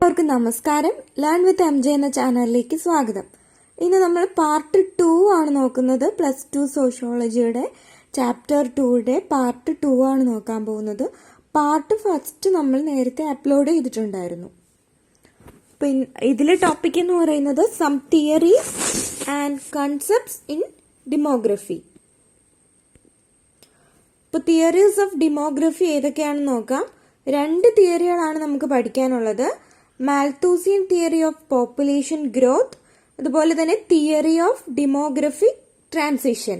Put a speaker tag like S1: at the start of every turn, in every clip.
S1: എല്ലാവർക്കും നമസ്കാരം. Learn with MJ എന്ന ചാനലിലേക്ക് സ്വാഗതം. ഇന്ന് നമ്മൾ പാർട്ട് 2 ആണ് നോക്കുന്നത്. +2 സോഷ്യോളജിയുടെ ചാപ്റ്റർ 2യുടെ പാർട്ട് 2 ആണ് നോക്കാൻ പോകുന്നത്. പാർട്ട് 1 നമ്മൾ നേരത്തെ അപ്ലോഡ് ചെയ്തിട്ടുണ്ടായിരുന്നു. പിന്നെ ഇതിലെ ടോപ്പിക് എന്ന് പറയുന്നത് some theories and concepts in demography. ഇപ്പോൾ തിയറീസ് ഓഫ് ഡെമോഗ്രഫി ഏതൊക്കെയാണെന്ന് നോക്കാം. 2 തിയറികളാണ് നമുക്ക് പഠിക്കാനുള്ളത്. Malthusian theory of population growth, അതുപോലെ തന്നെ തിയറി ഓഫ് ഡെമോഗ്രഫിക് ട്രാൻസിഷൻ.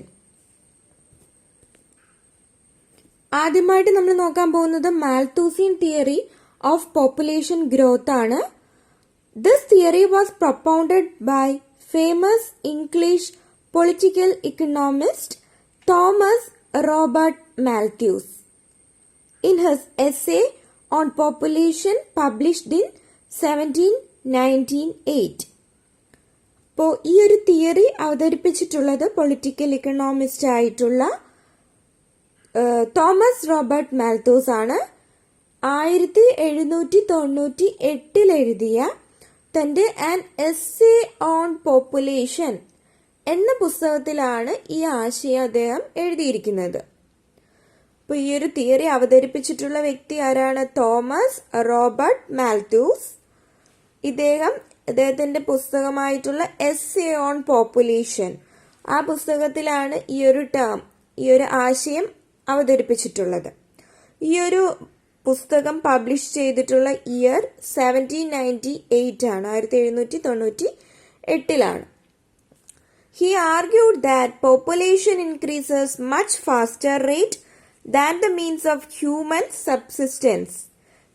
S1: ആദ്യമായിട്ട് നമ്മൾ നോക്കാൻ പോകുന്നത് Malthusian theory of population growth ആണ്. This theory was propounded by famous English political economist Thomas Robert Malthus in his essay on population published in 1798. അപ്പോൾ ഈ ഒരു തിയറി അവതരിപ്പിച്ചിട്ടുള്ളത് പൊളിറ്റിക്കൽ ഇക്കണോമിസ്റ്റ് ആയിട്ടുള്ള Thomas Robert Malthus ആണ്. 1798 എഴുതിയ തന്റെ ആൻ എസ്സേ ഓൺ പോപ്പുലേഷൻ എന്ന പുസ്തകത്തിലാണ് ഈ ആശയം അദ്ദേഹം എഴുതിയിരിക്കുന്നത്. അപ്പോൾ ഈ ഒരു തിയറി അവതരിപ്പിച്ചിട്ടുള്ള വ്യക്തി ആരാണ്? Thomas Robert Malthus. ഇദ്ദേഹത്തിന്റെ പുസ്തകമായിട്ടുള്ള എസ്സേ ഓൺ പോപ്പുലേഷൻ, ആ പുസ്തകത്തിലാണ് ഈ ഒരു ആശയം അവതരിപ്പിച്ചിട്ടുള്ളത്. ഈ ഒരു പുസ്തകം പബ്ലിഷ് ചെയ്തിട്ടുള്ള ഇയർ 1798 ആണ്, 1798. He argued that population increases much faster rate than the means of human subsistence,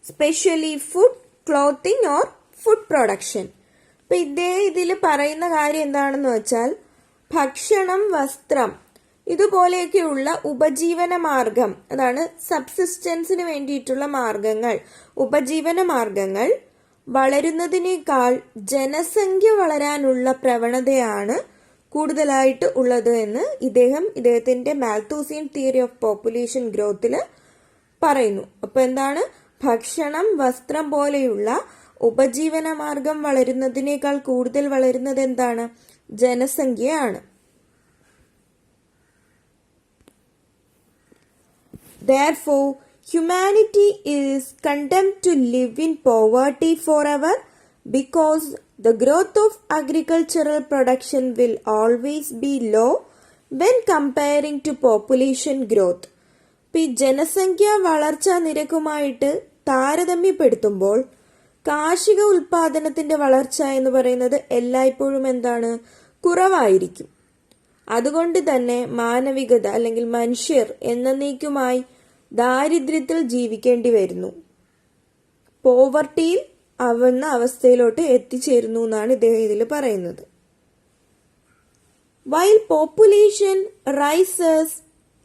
S1: especially food, clothing or food production. അപ്പോൾ ഇതിൽ പറയുന്ന കാര്യം എന്താണെന്ന് വെച്ചാൽ, ഭക്ഷണം, വസ്ത്രം ഇതുപോലെയൊക്കെയുള്ള ഉപജീവന മാർഗം, അതാണ് സബ്സിസ്റ്റൻസിന് വേണ്ടിയിട്ടുള്ള മാർഗങ്ങൾ, ഉപജീവന മാർഗങ്ങൾ വളരുന്നതിനേക്കാൾ ജനസംഖ്യ വളരാനുള്ള പ്രവണതയാണ് കൂടുതലായിട്ട് ഉള്ളത് എന്ന് ഇദ്ദേഹത്തിന്റെ മാൽത്തൂസിയൻ തിയറി ഓഫ് പോപ്പുലേഷൻ ഗ്രോത്തിൽ പറയുന്നു. അപ്പൊ എന്താണ്? ഭക്ഷണം, വസ്ത്രം പോലെയുള്ള ഉപജീവന മാർഗം വളരുന്നതിനേക്കാൾ കൂടുതൽ വളരുന്നത് എന്താണ്? ജനസംഖ്യയാണ്. Therefore, humanity is condemned to live in poverty forever because the growth of agricultural production will always be low when comparing to population growth. ഈ ജനസംഖ്യ വളർച്ചാ നിരക്കുമായിട്ട് താരതമ്യപ്പെടുത്തുമ്പോൾ കാർഷിക ഉൽപാദനത്തിന്റെ വളർച്ച എന്ന് പറയുന്നത് എല്ലായ്പ്പോഴും എന്താണ്? കുറവായിരിക്കും. അതുകൊണ്ട് തന്നെ മാനവികത അല്ലെങ്കിൽ മനുഷ്യർ എന്നേക്കുമായി ദാരിദ്ര്യത്തിൽ ജീവിക്കേണ്ടി വരുന്നു, പോവർട്ടിയിൽ ആവുന്ന അവസ്ഥയിലോട്ട് എത്തിച്ചേരുന്നു എന്നാണ് ഇദ്ദേഹം ഇതിൽ പറയുന്നത്. While population rises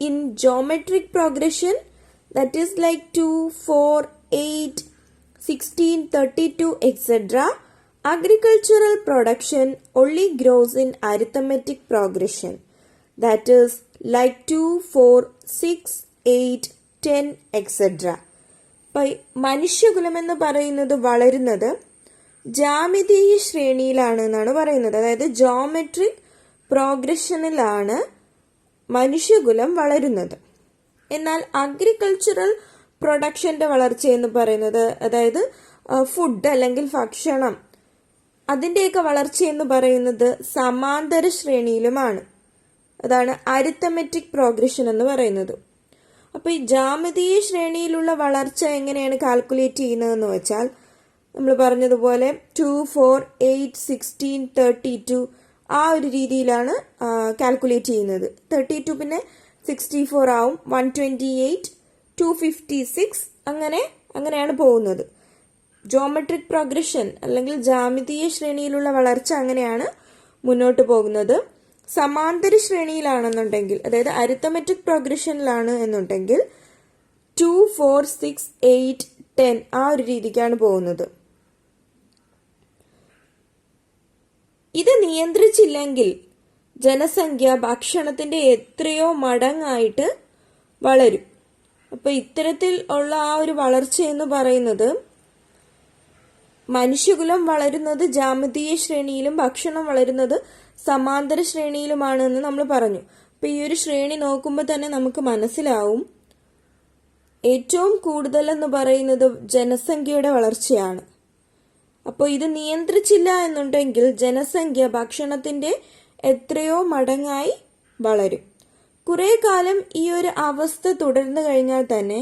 S1: in geometric progression, that is like 2, 4, 8, 16, 32, etc., agricultural production only grows in arithmetic progression, that is like 2, 4, 6, 8, 10, etc. മനുഷ്യകുലം എന്ന് പറയുന്നത് വളരുന്നത് ജാമിതീയ ശ്രേണിയിലാണ് എന്നാണ് പറയുന്നത്. അതായത് ജോമെട്രിക് പ്രോഗ്രഷനിലാണ് മനുഷ്യകുലം വളരുന്നത്. എന്നാൽ അഗ്രികൾച്ചറൽ പ്രൊഡക്ഷന്റെ വളർച്ച എന്ന് പറയുന്നത്, അതായത് ഫുഡ് അല്ലെങ്കിൽ ഭക്ഷണം, അതിന്റെയൊക്കെ വളർച്ച എന്ന് പറയുന്നത് സമാന്തര ശ്രേണിയിലുമാണ്. അതാണ് അരിത്തമെറ്റിക് പ്രോഗ്രഷൻ എന്ന് പറയുന്നത്. അപ്പൊ ഈ ജാമിതീയ ശ്രേണിയിലുള്ള വളർച്ച എങ്ങനെയാണ് കാൽക്കുലേറ്റ് ചെയ്യുന്നതെന്ന് വെച്ചാൽ, നമ്മൾ പറഞ്ഞതുപോലെ 2, 4, 8, 16, 32 ആ ഒരു രീതിയിലാണ് കാൽക്കുലേറ്റ് ചെയ്യുന്നത്. 32 പിന്നെ 64 ആവും, 128, 256 അങ്ങനെയാണ് പോകുന്നത്. ജോമെട്രിക് പ്രോഗ്രഷൻ അല്ലെങ്കിൽ ജാമിതീയ ശ്രേണിയിലുള്ള വളർച്ച അങ്ങനെയാണ് മുന്നോട്ട് പോകുന്നത്. സമാന്തര ശ്രേണിയിലാണെന്നുണ്ടെങ്കിൽ, അതായത് അരിത്തമെറ്റിക് പ്രോഗ്രഷനിലാണ് എന്നുണ്ടെങ്കിൽ 2, 4, 6, 8, 10 ആ ഒരു രീതിക്കാണ് പോകുന്നത്. ഇത് നിയന്ത്രിച്ചില്ലെങ്കിൽ ജനസംഖ്യ ഭക്ഷണത്തിന്റെ എത്രയോ മടങ്ങായിട്ട് വളരും. അപ്പൊ ഇത്തരത്തിൽ ഉള്ള ആ ഒരു വളർച്ച എന്ന് പറയുന്നത് മനുഷ്യകുലം വളരുന്നത് ജാമിതീയ ശ്രേണിയിലും ഭക്ഷണം വളരുന്നത് സമാന്തര ശ്രേണിയിലുമാണ് എന്ന് നമ്മൾ പറഞ്ഞു. അപ്പൊ ഈ ഒരു ശ്രേണി നോക്കുമ്പോൾ തന്നെ നമുക്ക് മനസ്സിലാവും ഏറ്റവും കൂടുതൽ എന്ന് പറയുന്നത് ജനസംഖ്യയുടെ വളർച്ചയാണ്. അപ്പോൾ ഇത് നിയന്ത്രിച്ചില്ല എന്നുണ്ടെങ്കിൽ ജനസംഖ്യ ഭക്ഷണത്തിന്റെ എത്രയോ മടങ്ങായി വളരും. കുറെ കാലം ഈ ഒരു അവസ്ഥ തുടർന്നു കഴിഞ്ഞാൽ തന്നെ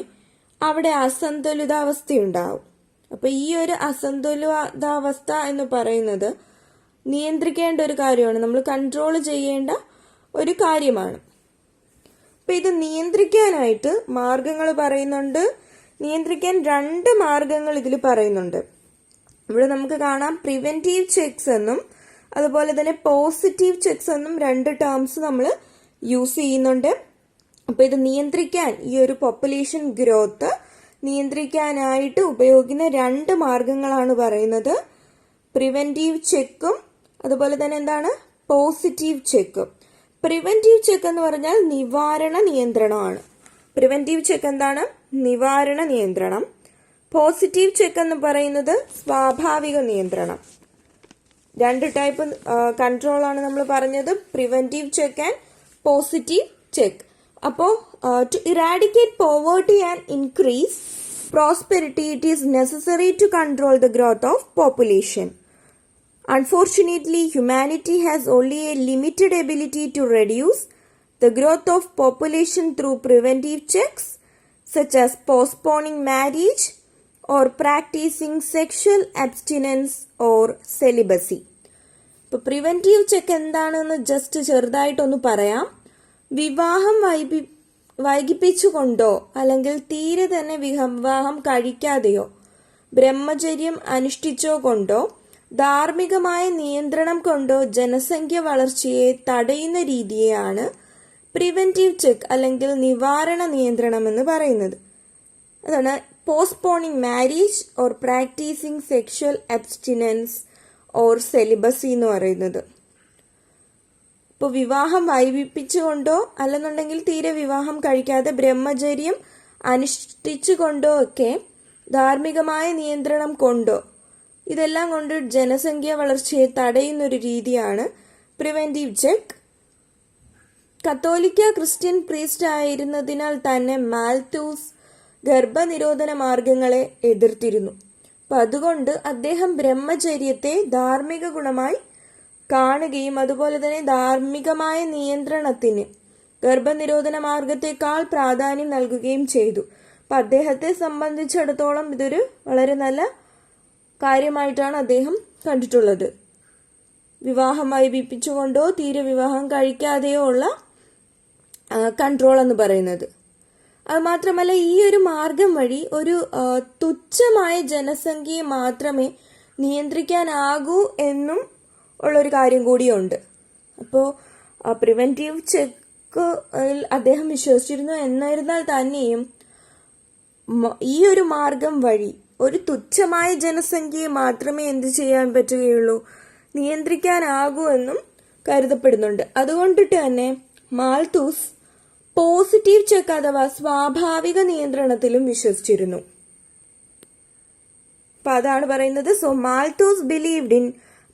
S1: അവിടെ അസന്തുലിതാവസ്ഥയുണ്ടാവും. അപ്പൊ ഈ ഒരു അസന്തുലിതാവസ്ഥ എന്ന് പറയുന്നത് നിയന്ത്രിക്കേണ്ട ഒരു കാര്യമാണ്, നമ്മൾ കൺട്രോൾ ചെയ്യേണ്ട ഒരു കാര്യമാണ്. അപ്പൊ ഇത് നിയന്ത്രിക്കാനായിട്ട് മാർഗങ്ങൾ പറയുന്നുണ്ട്. നിയന്ത്രിക്കാൻ 2 മാർഗങ്ങൾ ഇതിൽ പറയുന്നുണ്ട്. ഇവിടെ നമുക്ക് കാണാം പ്രിവെന്റീവ് ചെക്സ് എന്നും അതുപോലെ തന്നെ പോസിറ്റീവ് ചെക്സ് എന്നും 2 ടേംസ് നമ്മൾ യൂസ് ചെയ്യുന്നുണ്ട്. അപ്പൊ ഇത് നിയന്ത്രിക്കാൻ, ഈ ഒരു പോപ്പുലേഷൻ ഗ്രോത്ത് നിയന്ത്രിക്കാനായിട്ട് ഉപയോഗിക്കുന്ന 2 മാർഗങ്ങളാണ് പറയുന്നത്. പ്രിവെന്റീവ് ചെക്കും അതുപോലെ തന്നെ എന്താണ് പോസിറ്റീവ് ചെക്കും. പ്രിവെന്റീവ് ചെക്ക് എന്ന് പറഞ്ഞാൽ നിവാരണ നിയന്ത്രണമാണ്. പ്രിവെന്റീവ് ചെക്ക് എന്താണ്? നിവാരണ നിയന്ത്രണം. പോസിറ്റീവ് ചെക്ക് എന്ന് പറയുന്നത് സ്വാഭാവിക നിയന്ത്രണം. 2 ടൈപ്പ് കൺട്രോൾ ആണ് നമ്മൾ പറഞ്ഞത്, preventive check and positive check. അപ്പോൾ to eradicate poverty and increase prosperity it is necessary to control the growth of population. Unfortunately, humanity has only a limited ability to reduce the growth of population through preventive checks, such as postponing marriage or practicing sexual abstinence or celibacy. ഇപ്പോൾ preventive check എന്താണെന്ന് just ചെറുതായിട്ടൊന്ന് പറയാം. വിവാഹം വൈകിപ്പിച്ചുകൊണ്ടോ അല്ലെങ്കിൽ തീരെ തന്നെ വിവാഹം കഴിക്കാതെയോ ബ്രഹ്മചര്യം അനുഷ്ഠിച്ചോ കൊണ്ടോ ധാർമ്മികമായ നിയന്ത്രണം കൊണ്ടോ ജനസംഖ്യ വളർച്ചയെ തടയുന്ന രീതിയെയാണ് പ്രിവെന്റീവ് ചെക്ക് അല്ലെങ്കിൽ നിവാരണ നിയന്ത്രണം എന്ന് പറയുന്നത്. അതാണ് postponing marriage or practising sexual abstinence or celibacy എന്ന് പറയുന്നത്. ഇപ്പോൾ വിവാഹം വൈകിപ്പിച്ചുകൊണ്ടോ അല്ലെന്നുണ്ടെങ്കിൽ തീരെ വിവാഹം കഴിക്കാതെ ബ്രഹ്മചര്യം അനുഷ്ഠിച്ചുകൊണ്ടോ ഒക്കെ ധാർമ്മികമായ നിയന്ത്രണം കൊണ്ടോ ഇതെല്ലാം കൊണ്ട് ജനസംഖ്യ വളർച്ചയെ തടയുന്ന ഒരു രീതിയാണ് പ്രിവെന്റീവ് ചെക്ക്. കത്തോലിക്ക ക്രിസ്ത്യൻ പ്രീസ്റ്റ് ആയിരുന്നതിനാൽ തന്നെ മാൽത്തൂസ് ഗർഭനിരോധന മാർഗങ്ങളെ എതിർത്തിരുന്നു. അപ്പൊ അതുകൊണ്ട് അദ്ദേഹം ബ്രഹ്മചര്യത്തെ ധാർമ്മിക ഗുണമായി കാണുകയും അതുപോലെ തന്നെ ധാർമ്മികമായ നിയന്ത്രണത്തിന് ഗർഭനിരോധന മാർഗത്തെക്കാൾ പ്രാധാന്യം നൽകുകയും ചെയ്തു. അപ്പൊ അദ്ദേഹത്തെ സംബന്ധിച്ചിടത്തോളം ഇതൊരു വളരെ നല്ല കാര്യമായിട്ടാണ് അദ്ദേഹം കണ്ടിട്ടുള്ളത്. വിവാഹം വൈകിപ്പിച്ചുകൊണ്ടോ തീരെ വിവാഹം കഴിക്കാതെയോ ഉള്ള കൺട്രോൾ എന്ന് പറയുന്നത്. അത് മാത്രമല്ല ഈ ഒരു മാർഗം വഴി ഒരു തുച്ഛമായ ജനസംഖ്യയെ മാത്രമേ നിയന്ത്രിക്കാനാകൂ എന്നും ഉള്ളൊരു കാര്യം കൂടിയുണ്ട്. അപ്പോൾ പ്രിവെന്റീവ് ചെക്കിൽ അദ്ദേഹം വിശ്വസിച്ചിരുന്നു. എന്നിരുന്നാൽ തന്നെയും ഈ ഒരു മാർഗം വഴി ഒരു തുച്ഛമായ ജനസംഖ്യയെ മാത്രമേ എന്ത് ചെയ്യാൻ പറ്റുകയുള്ളൂ, നിയന്ത്രിക്കാനാകൂ എന്നും കരുതപ്പെടുന്നുണ്ട്. അതുകൊണ്ടിട്ട് തന്നെ മാൽത്തൂസ് പോസിറ്റീവ് ചെക്ക് അഥവാ സ്വാഭാവിക നിയന്ത്രണത്തിലും വിശ്വസിച്ചിരുന്നു. അപ്പൊ അതാണ് പറയുന്നത്. So Malthus believed in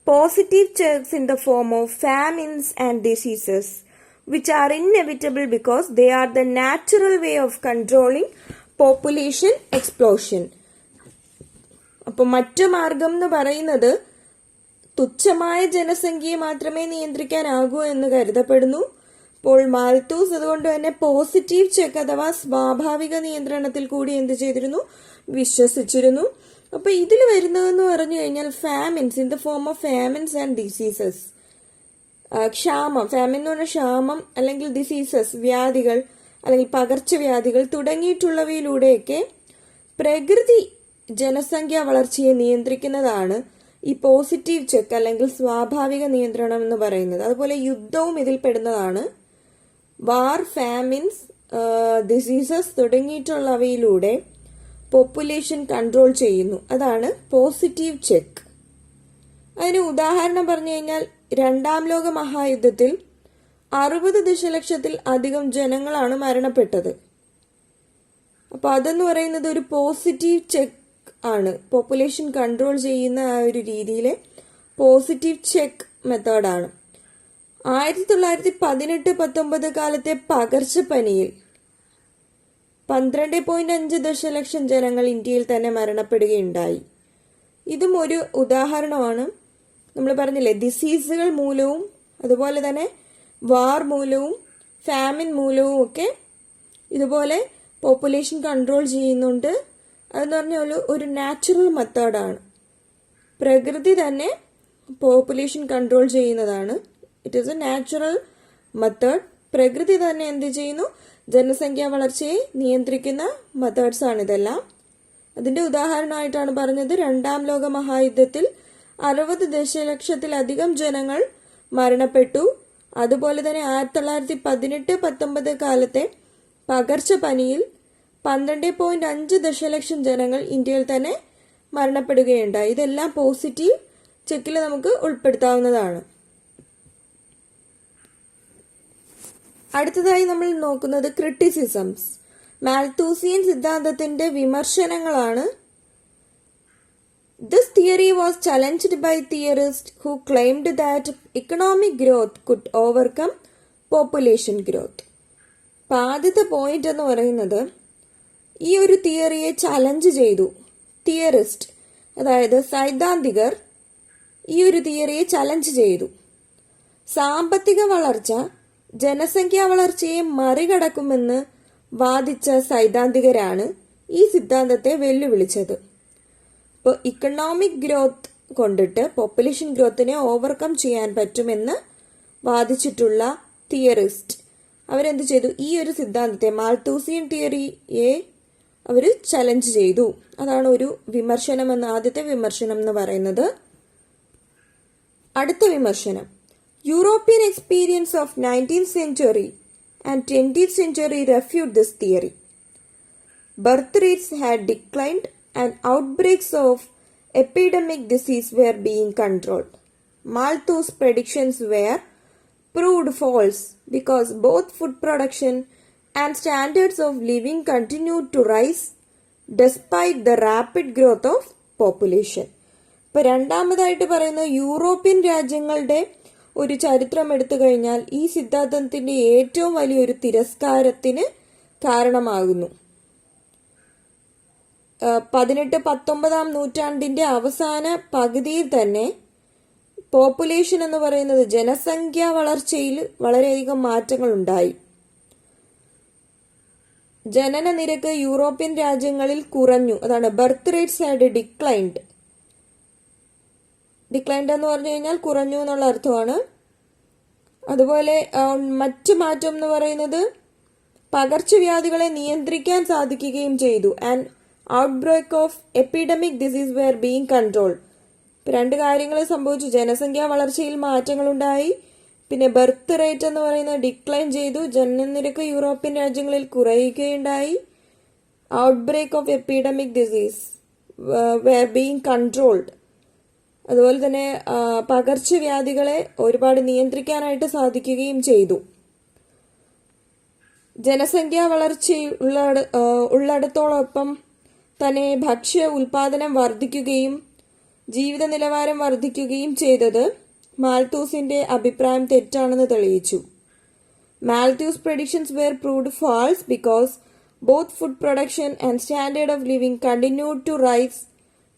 S1: positive checks in the form of famines and diseases which are inevitable because they are the natural way of controlling population explosion. അപ്പോൾ മറ്റു മാർഗം എന്ന് പറയുന്നത് തുച്ഛമായ ജനസംഖ്യയെ മാത്രമേ നിയന്ത്രിക്കാനാകൂ എന്ന് കരുതപ്പെടുന്നു. അപ്പോൾ മാൽത്തൂസ് അതുകൊണ്ട് തന്നെ പോസിറ്റീവ് ചെക്ക് അഥവാ സ്വാഭാവിക നിയന്ത്രണത്തിൽ കൂടി എന്ത് ചെയ്തിരുന്നു, വിശ്വസിച്ചിരുന്നു. അപ്പൊ ഇതിൽ വരുന്നതെന്ന് പറഞ്ഞു കഴിഞ്ഞാൽ famines in the form of famines and diseases, ക്ഷാമം, ഫാമിൻ എന്ന് പറഞ്ഞാൽ ക്ഷാമം അല്ലെങ്കിൽ ഡിസീസസ്, വ്യാധികൾ അല്ലെങ്കിൽ പകർച്ചവ്യാധികൾ തുടങ്ങിയിട്ടുള്ളവയിലൂടെയൊക്കെ പ്രകൃതി ജനസംഖ്യ വളർച്ചയെ നിയന്ത്രിക്കുന്നതാണ് ഈ പോസിറ്റീവ് ചെക്ക് അല്ലെങ്കിൽ സ്വാഭാവിക നിയന്ത്രണം എന്ന് പറയുന്നത്. അതുപോലെ യുദ്ധവും ഇതിൽ പെടുന്നതാണ്. വാർ, ഫാമിൻസ്, ഡിസീസസ് തുടങ്ങിയിട്ടുള്ളവയിലൂടെ പോപ്പുലേഷൻ കൺട്രോൾ ചെയ്യുന്നു. അതാണ് പോസിറ്റീവ് ചെക്ക്. അതിന് ഉദാഹരണം പറഞ്ഞു കഴിഞ്ഞാൽ 2ാം ലോക മഹായുദ്ധത്തിൽ 60 ദശലക്ഷത്തിൽ അധികം ജനങ്ങളാണ് മരണപ്പെട്ടത്. അപ്പൊ അതെന്ന് പറയുന്നത് ഒരു പോസിറ്റീവ് ചെക്ക് ആണ്. പോപ്പുലേഷൻ കൺട്രോൾ ചെയ്യുന്ന ആ ഒരു രീതിയിലെ പോസിറ്റീവ് ചെക്ക് മെത്തേഡാണ്. 1918-19 കാലത്തെ പകർച്ചപ്പനിയിൽ 12.5 ദശലക്ഷം ജനങ്ങൾ ഇന്ത്യയിൽ തന്നെ മരണപ്പെടുകയുണ്ടായി. ഇതും ഒരു ഉദാഹരണമാണ്. നമ്മൾ പറഞ്ഞില്ലേ, ഡിസീസുകൾ മൂലവും അതുപോലെ തന്നെ വാർ മൂലവും ഫാമിൻ മൂലവും ഒക്കെ ഇതുപോലെ പോപ്പുലേഷൻ കൺട്രോൾ ചെയ്യുന്നുണ്ട്. അതെന്ന് പറഞ്ഞാൽ ഒരു നാച്ചുറൽ മെത്തേഡാണ്. പ്രകൃതി തന്നെ പോപ്പുലേഷൻ കൺട്രോൾ ചെയ്യുന്നതാണ്. It is A natural method. പ്രകൃതി തന്നെ എന്ത് ചെയ്യുന്നു? ജനസംഖ്യാ വളർച്ചയെ നിയന്ത്രിക്കുന്ന മെത്തേഡ്സ് ആണ് ഇതെല്ലാം. അതിന്റെ ഉദാഹരണമായിട്ടാണ് പറഞ്ഞത്, 2ാം ലോക മഹായുദ്ധത്തിൽ 60 ദശലക്ഷത്തിലധികം ജനങ്ങൾ മരണപ്പെട്ടു. അതുപോലെ തന്നെ 1918-19 കാലത്തെ പകർച്ചപ്പനിയിൽ 12.5 ദശലക്ഷം ജനങ്ങൾ ഇന്ത്യയിൽ തന്നെ മരണപ്പെടുകയുണ്ടായി. ഇതെല്ലാം പോസിറ്റീവ് ചെക്കിൽ നമുക്ക് ഉൾപ്പെടുത്താവുന്നതാണ്. അടുത്തതായി നമ്മൾ നോക്കുന്നത് ക്രിറ്റിസിസംസ്. മാൽത്തൂസിയൻ സിദ്ധാന്തത്തിന്റെ വിമർശനങ്ങളാണ്. This theory was challenged by theorists who claimed that economic growth could overcome population growth. ആദ്യത്തെ പോയിന്റ് എന്ന് പറയുന്നത്, ഈ ഒരു തിയറിയെ ചലഞ്ച് ചെയ്തു തിയറിസ്റ്റ്, അതായത് സൈദ്ധാന്തികർ ഈ ഒരു തിയറിയെ ചലഞ്ച് ചെയ്തു. സാമ്പത്തിക വളർച്ച ജനസംഖ്യാ വളർച്ചയെ മറികടക്കുമെന്ന് വാദിച്ച സൈദ്ധാന്തികരാണ് ഈ സിദ്ധാന്തത്തെ വെല്ലുവിളിച്ചത്. ഇപ്പോൾ ഇക്കണോമിക് ഗ്രോത്ത് കൊണ്ടിട്ട് പോപ്പുലേഷൻ ഗ്രോത്തിനെ ഓവർകം ചെയ്യാൻ പറ്റുമെന്ന് വാദിച്ചിട്ടുള്ള തിയറിസ്റ്റ് അവരെന്ത് ചെയ്തു? ഈ ഒരു സിദ്ധാന്തത്തെ, മാൽത്തൂസിയൻ തിയറിയെ അവർ ചലഞ്ച് ചെയ്തു. അതാണ് ഒരു വിമർശനം എന്ന ആദ്യത്തെ വിമർശനം എന്ന് പറയുന്നത്. അടുത്ത വിമർശനം, European experience of 19th century and 20th century refute this theory. Birth rates had declined and outbreaks of epidemic disease were being controlled. Malthus' predictions were proved false because both food production and standards of living continued to rise despite the rapid growth of population. ഇപ്പൊ രണ്ടാമതായിട്ട് പറയുന്ന European രാജ്യങ്ങളുടെ ഒരു ചരിത്രം എടുത്തു കഴിഞ്ഞാൽ ഈ സിദ്ധാന്തത്തിന്റെ ഏറ്റവും വലിയൊരു തിരസ്കാരത്തിന് കാരണമാകുന്നു. 18-19 നൂറ്റാണ്ടിന്റെ അവസാന പകുതിയിൽ തന്നെ പോപ്പുലേഷൻ എന്ന് പറയുന്നത്, ജനസംഖ്യാ വളർച്ചയിൽ വളരെയധികം മാറ്റങ്ങൾ ഉണ്ടായി. ജനന നിരക്ക് യൂറോപ്യൻ രാജ്യങ്ങളിൽ കുറഞ്ഞു. അതാണ് birth rates had declined. Declined എന്ന് പറഞ്ഞു കഴിഞ്ഞാൽ കുറഞ്ഞു എന്നുള്ള അർത്ഥമാണ്. അതുപോലെ മറ്റു മാറ്റം എന്ന് പറയുന്നത് പകർച്ചവ്യാധികളെ നിയന്ത്രിക്കാൻ സാധിക്കുകയും ചെയ്തു. And outbreak of epidemic disease were being controlled. രണ്ട് കാര്യങ്ങൾ സംഭവിച്ചു. ജനസംഖ്യാ വളർച്ചയിൽ മാറ്റങ്ങളുണ്ടായി. പിന്നെ ബർത്ത് റേറ്റ് എന്ന് പറയുന്നത് ഡിക്ലൈൻ ചെയ്തു. ജനനനിരക്ക് യൂറോപ്യൻ രാജ്യങ്ങളിൽ കുറയുകയുണ്ടായി. Outbreak of epidemic disease were being controlled. അതുപോലെ തന്നെ പകർച്ചവ്യാധികളെ ഒരുപാട് നിയന്ത്രിക്കാനായിട്ട് സാധിക്കുകയും ചെയ്തു. ജനസംഖ്യാ വളർച്ച ഉള്ളിടത്തോടൊപ്പം തന്നെ ഭക്ഷ്യ ഉൽപാദനം വർദ്ധിക്കുകയും ജീവിത നിലവാരം വർദ്ധിക്കുകയും ചെയ്തത് മാൽത്തൂസിന്റെ അഭിപ്രായം തെറ്റാണെന്ന് തെളിയിച്ചു. Malthus' predictions were proved false because both food production and standard of living continued to rise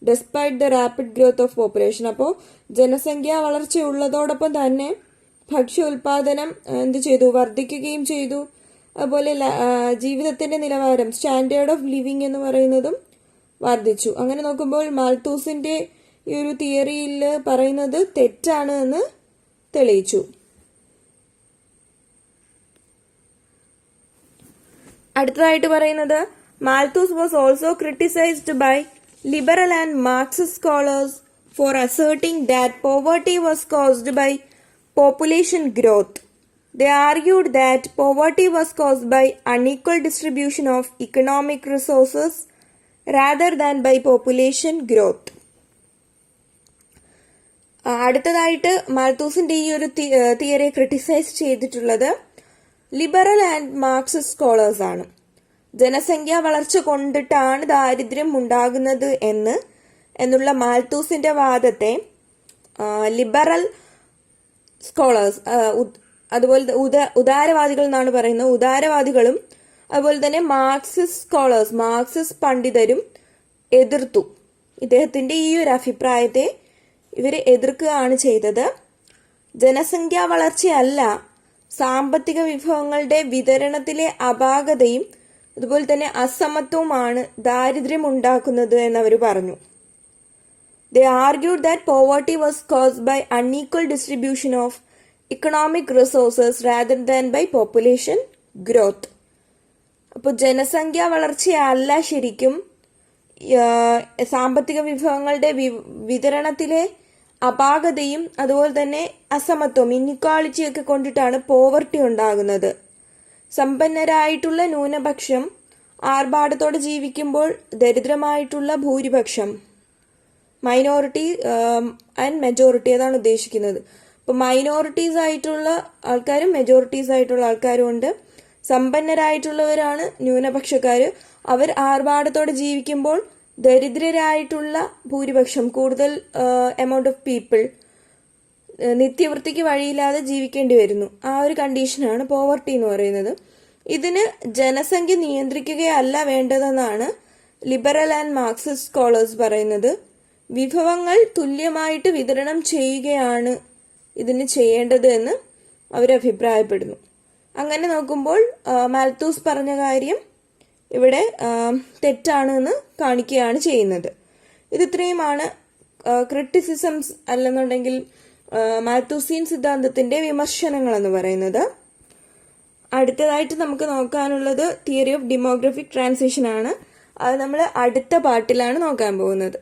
S1: despite the rapid growth of population. അപ്പോൾ ജനസംഖ്യാ വളർച്ച ഉള്ളതോടൊപ്പം തന്നെ ഭക്ഷ്യ ഉൽപാദനം എന്ത് ചെയ്തു? വർദ്ധിക്കുകയും ചെയ്തു. അതുപോലെ ജീവിതത്തിന്റെ നിലവാരം, സ്റ്റാൻഡേർഡ് ഓഫ് ലിവിങ് എന്ന് പറയുന്നതും വർദ്ധിച്ചു. അങ്ങനെ നോക്കുമ്പോൾ മാൽത്തൂസിന്റെ ഈ ഒരു തിയറിയിൽ പറയുന്നത് തെറ്റാണ് എന്ന് തെളിയിച്ചു. അടുത്തതായിട്ട് പറയുന്നത്, Malthus was also criticised by liberal and Marxist scholars for asserting that poverty was caused by population growth. They argued that poverty was caused by unequal distribution of economic resources rather than by population growth. അടുത്തതായിട്ട് മാൽത്തൂസിന്റെ ഈ ഒരു തിയറിയെ criticise ചെയ്തിട്ടുള്ളത് liberal and Marxist scholars ആണ്. ജനസംഖ്യാ വളർച്ച കൊണ്ടിട്ടാണ് ദാരിദ്ര്യം ഉണ്ടാകുന്നത് എന്നുള്ള മാൽത്തൂസിന്റെ വാദത്തെ ലിബറൽ സ്കോളേഴ്സ്, അതുപോലെ ഉദാരവാദികൾ എന്നാണ് പറയുന്നത്, ഉദാരവാദികളും അതുപോലെ തന്നെ മാർക്സിസ്റ്റ് സ്കോളേഴ്സ്, മാർക്സിസ്റ്റ് പണ്ഡിതരും എതിർത്തു. ഇദ്ദേഹത്തിന്റെ ഈ ഒരു അഭിപ്രായത്തെ ഇവര് എതിർക്കുകയാണ് ചെയ്തത്. ജനസംഖ്യാ വളർച്ചയല്ല, സാമ്പത്തിക വിഭവങ്ങളുടെ വിതരണത്തിലെ അപാകതയും അതുപോലെ തന്നെ അസമത്വവുമാണ് ദാരിദ്ര്യം ഉണ്ടാക്കുന്നത് എന്നവർ പറഞ്ഞു. They argued that poverty was caused by unequal distribution of economic resources rather than by population growth. അപ്പോൾ ജനസംഖ്യാ വളർച്ചയല്ല ശരിക്കും സാമ്പത്തിക വിഭവങ്ങളുടെ വിതരണത്തിലെ അപാകതയും അതുപോലെ തന്നെ അസമത്വം, ഇൻഇക്വാളിറ്റി ഒക്കെ കൊണ്ടിട്ടാണ് പോവർട്ടി ഉണ്ടാകുന്നത്. സമ്പന്നരായിട്ടുള്ള ന്യൂനപക്ഷം ആർഭാടത്തോടെ ജീവിക്കുമ്പോൾ ദരിദ്രമായിട്ടുള്ള ഭൂരിപക്ഷം, മൈനോറിറ്റി ആൻഡ് മെജോറിറ്റി, അതാണ് ഉദ്ദേശിക്കുന്നത്. ഇപ്പൊ മൈനോറിറ്റീസ് ആയിട്ടുള്ള ആൾക്കാരും മെജോറിറ്റീസ് ആയിട്ടുള്ള ആൾക്കാരും ഉണ്ട്. സമ്പന്നരായിട്ടുള്ളവരാണ് ന്യൂനപക്ഷക്കാര്. അവർ ആർഭാടത്തോടെ ജീവിക്കുമ്പോൾ ദരിദ്രരായിട്ടുള്ള ഭൂരിപക്ഷം, കൂടുതൽ എമൗണ്ട് ഓഫ് പീപ്പിൾ നിത്യവൃത്തിക്ക് വഴിയില്ലാതെ ജീവിക്കേണ്ടി വരുന്നു. ആ ഒരു കണ്ടീഷനാണ് പോവർട്ടി എന്ന് പറയുന്നത്. ഇതിന് ജനസംഖ്യ നിയന്ത്രിക്കുകയല്ല വേണ്ടതെന്നാണ് ലിബറൽ ആൻഡ് മാർക്സിസ്റ്റ് സ്കോളേഴ്സ് പറയുന്നത്. വിഭവങ്ങൾ തുല്യമായിട്ട് വിതരണം ചെയ്യുകയാണ് ഇതിന് ചെയ്യേണ്ടത് എന്ന് അവർ അഭിപ്രായപ്പെടുന്നു. അങ്ങനെ നോക്കുമ്പോൾ മാൽത്തൂസ് പറഞ്ഞ കാര്യം ഇവിടെ തെറ്റാണ് എന്ന് കാണിക്കുകയാണ് ചെയ്യുന്നത്. ഇത് ഇത്രയുമാണ് ക്രിറ്റിസിസംസ് അല്ലെന്നുണ്ടെങ്കിൽ മാൽത്തൂസിയൻ സിദ്ധാന്തത്തിന്റെ വിമർശനങ്ങൾ എന്ന് പറയുന്നത്. അടുത്തതായിട്ട് നമുക്ക് നോക്കാനുള്ളത് തിയറി ഓഫ് ഡെമോഗ്രാഫിക് ട്രാൻസിഷൻ ആണ്. അത് നമ്മൾ അടുത്ത പാർട്ടിലാണ് നോക്കാൻ പോകുന്നത്.